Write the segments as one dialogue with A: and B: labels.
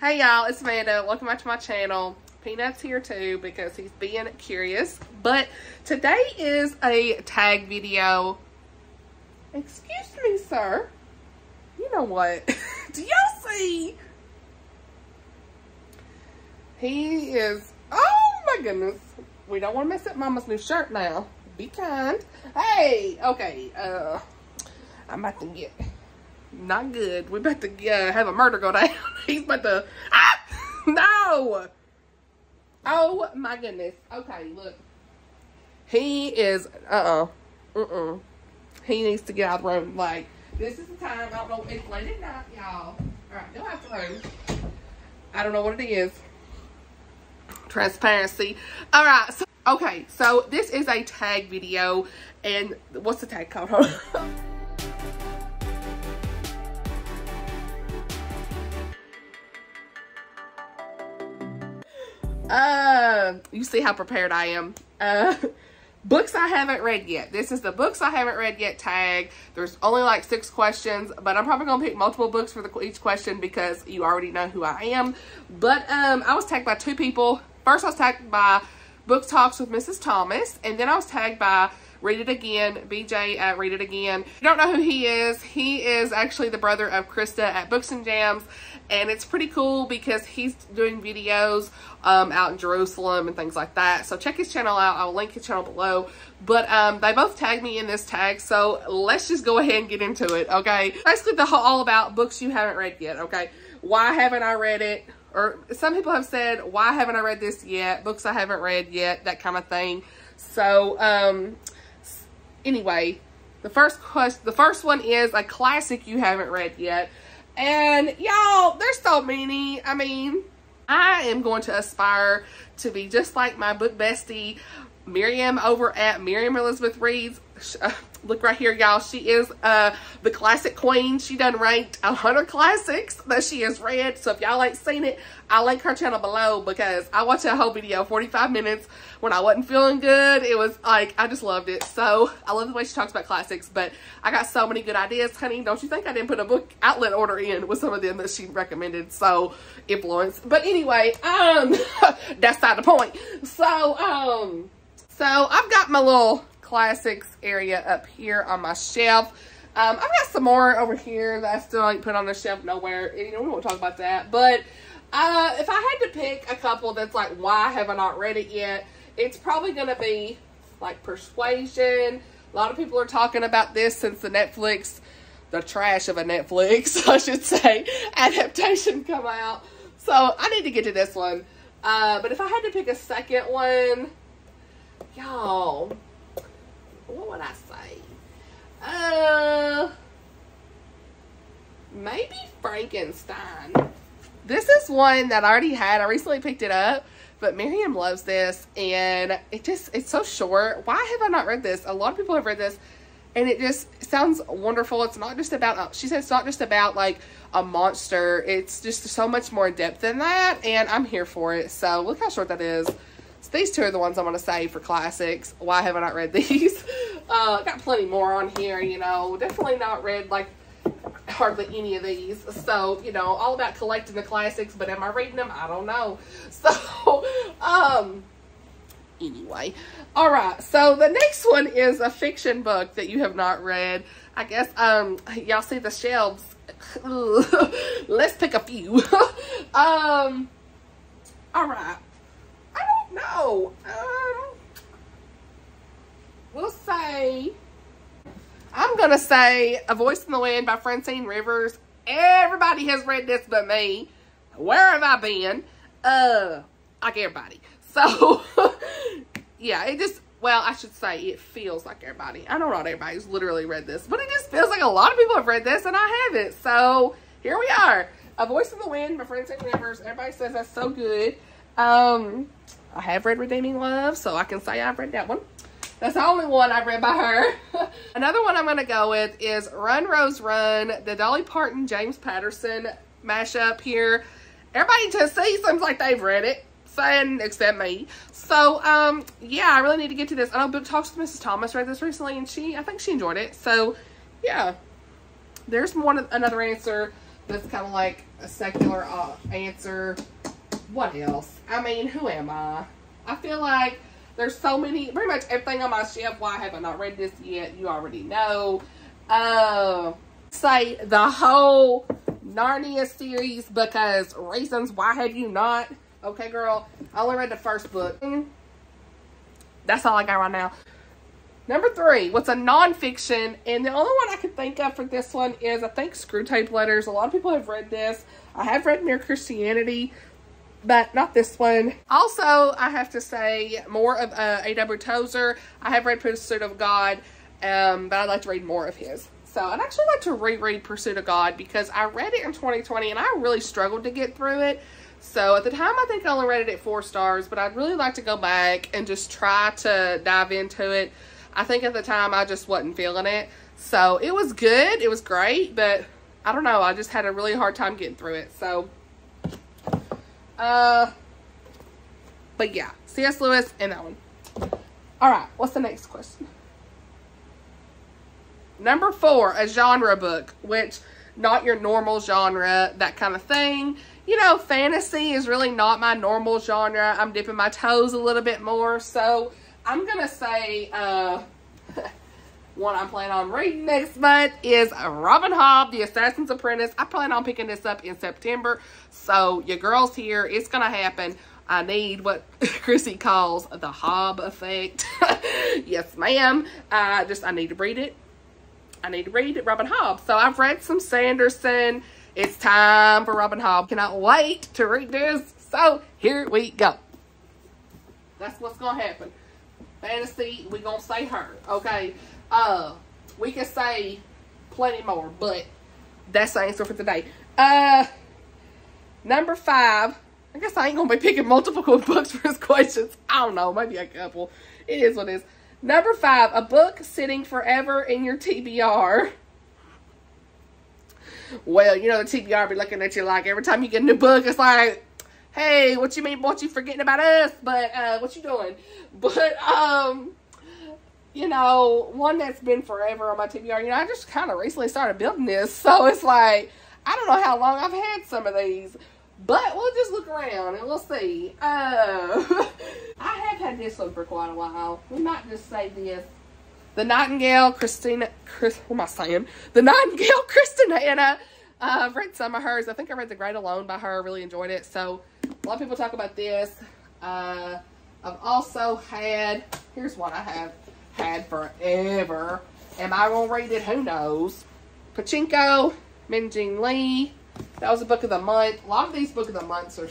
A: Hey y'all, it's Amanda. Welcome back to my channel. Peanut's here too because he's being curious. But today is a tag video. Excuse me, sir. You know what? Do y'all see? He is, oh my goodness. We don't want to mess up Mama's new shirt now. Be kind. Hey, okay. I'm about to get not good. We're about to have a murder go down. He's about to, no. Oh my goodness. Okay, look. He is, he needs to get out of the room. Like, this is the time. I don't know. It's late at night, y'all. Alright, go out the room. I don't know what it is. Transparency. Alright, so, okay. So, this is a tag video. And, what's the tag called? Hold on. You see how prepared I am. Books I haven't read yet. This is the books I haven't read yet tag. There's only like 6 questions, but I'm probably gonna pick multiple books for each question because you already know who I am. But I was tagged by 2 people. First I was tagged by Book Talks with Mrs. Thomas, and then I was tagged by Read It Again, BJ at Read It Again. If you don't know who he is actually the brother of Krista at Books and Jams, and it's pretty cool because he's doing videos out in Jerusalem and things like that. So check his channel out. I'll link his channel below. But they both tagged me in this tag, so let's just go ahead and get into it, okay? Basically, all about books you haven't read yet, okay? Why haven't I read it? Or some people have said, why haven't I read this yet? Books I haven't read yet, that kind of thing. So, anyway, the first one is a classic you haven't read yet. And y'all, there's so many. I mean, I am going to aspire to be just like my book bestie, Miriam over at Miriam Elizabeth Reads. Look right here, y'all. She is the classic queen. She done ranked 100 classics that she has read. So if y'all ain't seen it, I'll link her channel below because I watched that whole video, 45 minutes, when I wasn't feeling good. It was like, I just loved it. So I love the way she talks about classics, but I got so many good ideas, honey. Don't you think I didn't put a book outlet order in with some of them that she recommended? So influence. But anyway, that's not the point. So I've got my little classics area up here on my shelf. I've got some more over here that I still ain't put on the shelf nowhere. You know, we won't talk about that. But if I had to pick a couple that's like, why have I not read it yet? It's probably going to be like Persuasion. A lot of people are talking about this since the trash of a Netflix, I should say, adaptation come out. So I need to get to this one. But if I had to pick a second one, y'all, what would I say? Maybe Frankenstein. This is one that I already had. I recently picked it up, but Miriam loves this, and it's so short. Why have I not read this? A lot of people have read this, and it just sounds wonderful. It's not just about, she said it's not just about like a monster. It's just so much more in depth than that, and I'm here for it. So look how short that is. So these 2 are the ones I'm going to say for classics. Why have I not read these? Got plenty more on here, you know. Definitely not read, like, hardly any of these. So, you know, all about collecting the classics, but am I reading them? I don't know. So, anyway. Alright, so the next one is a fiction book that you have not read. I guess, y'all see the shelves. Let's pick a few. Alright. No, we'll say, I'm going to say A Voice in the Wind by Francine Rivers. Everybody has read this but me. Where have I been? Like everybody. So, yeah, I should say it feels like everybody. I know not everybody's literally read this, but it just feels like a lot of people have read this and I haven't. So, here we are. A Voice in the Wind by Francine Rivers. Everybody says that's so good. I have read Redeeming Love, so I can say I've read that one. That's the only one I've read by her. Another one I'm going to go with is Run, Rose, Run, the Dolly Parton, James Patterson mashup here. Everybody to see seems like they've read it, except me. So, yeah, I really need to get to this. I know Book Talks with Mrs. Thomas read this recently, and I think she enjoyed it. So, yeah, there's another answer That's kind of like a secular answer. What else? I mean, who am I? I feel like there's so many, pretty much everything on my shelf. Why have I not read this yet? You already know. Say the whole Narnia series, because reasons why have you not? Okay, girl. I only read the first book. That's all I got right now. Number 3, what's a nonfiction? And the only one I can think of for this one is, I think, Screwtape Letters. A lot of people have read this. I have read Mere Christianity, but not this one. Also, I have to say more of A.W. Tozer. I have read Pursuit of God, but I'd like to read more of his. So I'd actually like to reread Pursuit of God, because I read it in 2020 and I really struggled to get through it. So at the time, I think I only rated it 4 stars, but I'd really like to go back and just try to dive into it. I think at the time, I just wasn't feeling it. So it was good. It was great, but I don't know. I just had a really hard time getting through it. So, but yeah, C.S. Lewis and that one. All right, what's the next question? Number 4, a genre book, which not your normal genre, that kind of thing. You know, fantasy is really not my normal genre. I'm dipping my toes a little bit more. So I'm going to say one I'm planning on reading next month is Robin Hobb, The Assassin's Apprentice. I plan on picking this up in September. So your girl's here. It's going to happen. I need what Chrissy calls the Hobb effect. Yes, ma'am. I need to read it. I need to read Robin Hobb. So I've read some Sanderson. It's time for Robin Hobb. Cannot wait to read this. So here we go. That's what's going to happen. Fantasy, we going to say her. Okay. We can say plenty more, but that's the answer for today. Number 5. I guess I ain't going to be picking multiple books for his questions. I don't know. Maybe a couple. It is what it is. Number 5, a book sitting forever in your TBR. Well, you know, the TBR be looking at you like every time you get a new book, it's like, hey, what you mean, what you forgetting about us? But, what you doing? But, you know, one that's been forever on my TBR, you know, I just kind of recently started building this. So it's like, I don't know how long I've had some of these. But we'll just look around and we'll see. I have had this one for quite a while. We might just say this. The Nightingale, Christina, what am I saying? The Nightingale, Christina. I've read some of hers. I think I read The Great Alone by her. I really enjoyed it. So a lot of people talk about this. I've also had, here's one I have had forever. Am I going to read it? Who knows? Pachinko, Minjin Lee. That was a book of the month. A lot of these book of the months are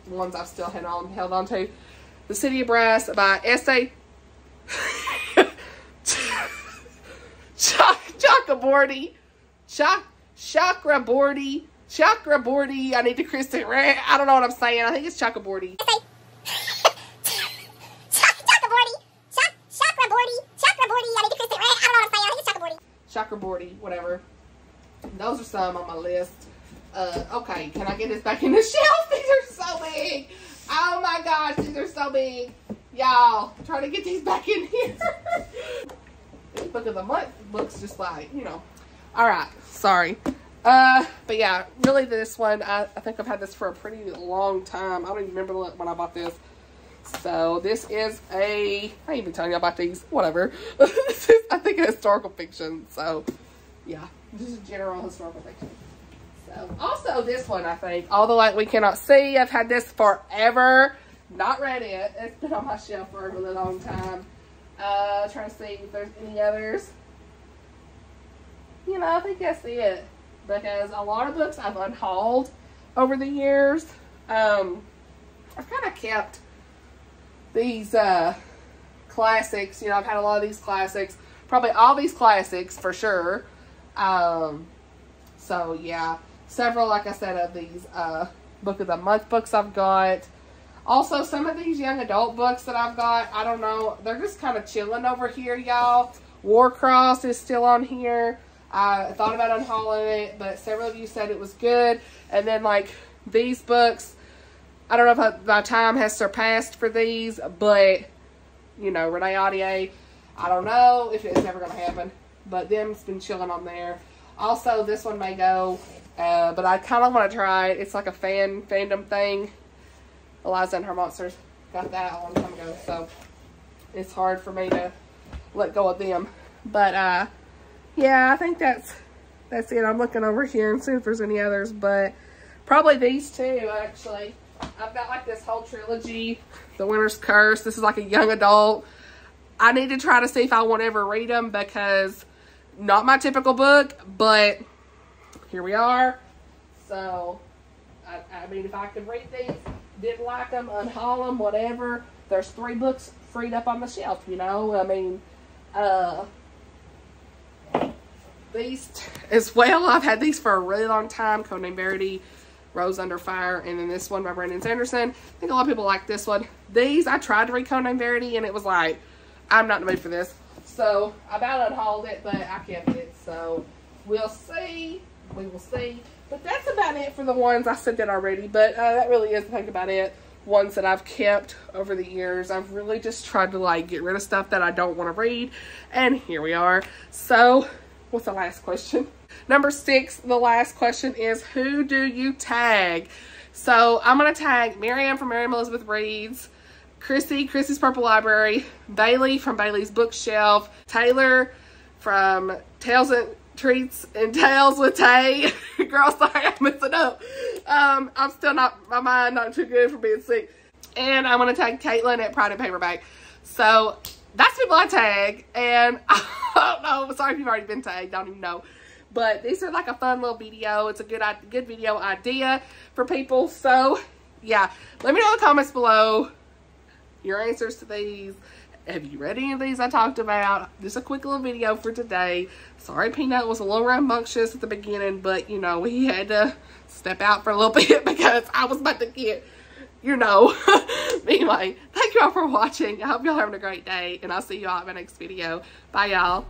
A: ones I've still held on to. The City of Brass by S.A. Chakraborty. Chakraborty. I need to Kristen. I don't know what I'm saying. I think it's Chakraborty. Chakraborty, whatever. Those are some on my list. Okay, can I get this back in the shelf? These are so big. Oh my gosh, these are so big. Y'all, trying to get these back in here. This book of the month looks just like, you know. Alright, sorry. But yeah, really this one, I think I've had this for a pretty long time. I don't even remember when I bought this. So this is I ain't even telling you about these, whatever. This is, I think, a historical fiction. So yeah, this is general historical fiction. So, also this one, I think, All the Light We Cannot See. I've had this forever. Not read it. It's been on my shelf for a really long time. Trying to see if there's any others. You know, I think that's it. Because a lot of books I've unhauled over the years. I've kind of kept these classics. You know, I've had a lot of these classics. Probably all these classics for sure. So, yeah. Several, like I said, of these book of the month books I've got. Also, some of these young adult books that I've got, I don't know, they're just kind of chilling over here, y'all. Warcross is still on here. I thought about unhauling it, but several of you said it was good. And then, like, these books, I don't know if my time has surpassed for these, but, you know, Renee Audier, I don't know if it's ever going to happen. But them's been chilling on there. Also, this one may go But I kind of want to try it. It's like a fandom thing. Eliza and her monsters got that a long time ago, so it's hard for me to let go of them. But yeah, I think that's it. I'm looking over here and see if there's any others, but probably these two, actually. I've got like this whole trilogy, The Winter's Curse. This is like a young adult. I need to try to see if I won't ever read them, because not my typical book, but here we are. So, I mean, if I could read these, didn't like them, unhaul them, whatever, there's 3 books freed up on the shelf, you know? I mean, these as well, I've had these for a really long time. Codename Verity, Rose Under Fire, and then this one by Brandon Sanderson. I think a lot of people like this one. These, I tried to read Codename Verity, and it was like, I'm not in the mood for this. So, I about unhauled it, but I kept it. So, we'll see. We will see. But that's about it for the ones I said that already. But that really is, I think, about it. Ones that I've kept over the years. I've really just tried to, like, get rid of stuff that I don't want to read. And here we are. So, what's the last question? Number 6, the last question is, who do you tag? So, I'm going to tag Marianne from Miriam Elizabeth Reads, Chrissy's Purple Library, Bailey from Bailey's Bookshelf, Taylor from Tales and Treats and Tales with Tay. Girl, sorry, I'm messing up. I'm still not, my mind not too good for being sick. And I'm going to tag Caitlin at Pride and Paperback. So, that's people I tag. And I don't know, sorry if you've already been tagged, I don't even know. But these are like a fun little video. It's a good video idea for people. So, yeah. Let me know in the comments below your answers to these. Have you read any of these I talked about? Just a quick little video for today. Sorry Peanut was a little rambunctious at the beginning, but, you know, he had to step out for a little bit because I was about to get, you know. Anyway, thank you all for watching. I hope y'all are having a great day, and I'll see you all in my next video. Bye, y'all.